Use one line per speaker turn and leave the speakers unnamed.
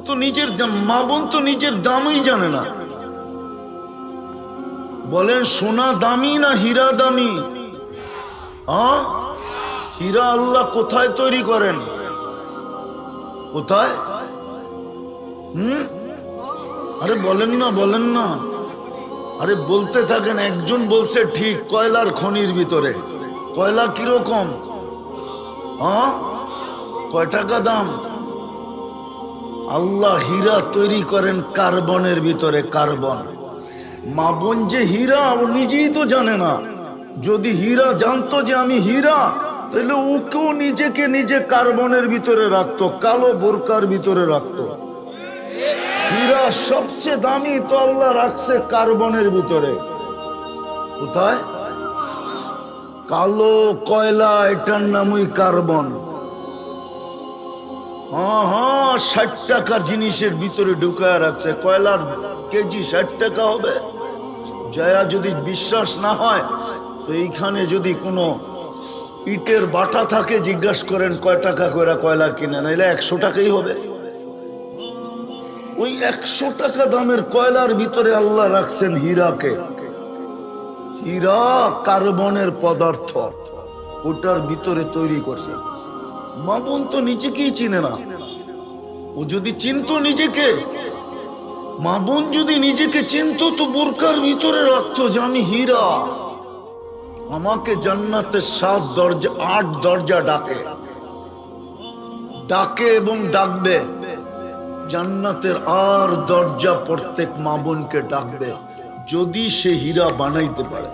তো নিজের মা বোন তো নিজের দামই জানে না। বলেন সোনা দামি না হীরা দামি? হীরা আল্লাহ কোথায় তৈরি করেন? কোথায়? আরে বলেন না, বলেন না, আরে বলতে থাকেন। একজন বলছে ঠিক, কয়লার খনির ভিতরে। কয়লা কিরকম? কয় টাকা দাম? আল্লাহ হীরা তৈরি করেন কার্বনের ভিতরে, কার্বন। মা বোন যে হীরা ও নিজেই তো জানে না। যদি হীরা জানতো যে আমি হীরা, তাহলে ওকেও নিজেকে নিজে কার্বনের ভিতরে রাখতো, কালো বোরকার ভিতরে রাখতো। হীরা সবচেয়ে দামি তো আল্লাহ রাখছে কার্বনের ভিতরে। কোথায়? কালো কয়লা, এটার নামই কার্বন। হ্যাঁ, 60 টাকার জিনিসের ভিতরে ঢুকায় রাখছে। কয়লার কেজি 60 টাকা হবে। জয়া যদি বিশ্বাস না হয় তো এইখানে যদি কোনো ইটের বাটা থাকে, জিজ্ঞাসা করেন কয় টাকা করে কয়লা কিনে, নাইলে 100 টাকাই হবে। ওই 100 টাকা দামের কয়লার ভিতরে আল্লাহ রাখছেন হীরাকে। হীরা কার্বনের পদার্থ, ওটার ভিতরে তৈরি করছে। মা বোন তো নিজেকেই চিনে না। ও যদি চিনতো নিজেকে, মা বোন যদি নিজেকে চিনতো তো বোরকার ভিতরে রাখতো যে আমি হীরা। আমাকে জান্নাতের 7 দরজা 8 দরজা ডাকে, ডাকে এবং ডাকবে। জান্নাতের আর দরজা প্রত্যেক মা বোনকে ডাকবে যদি সে হীরা বানাইতে পারে।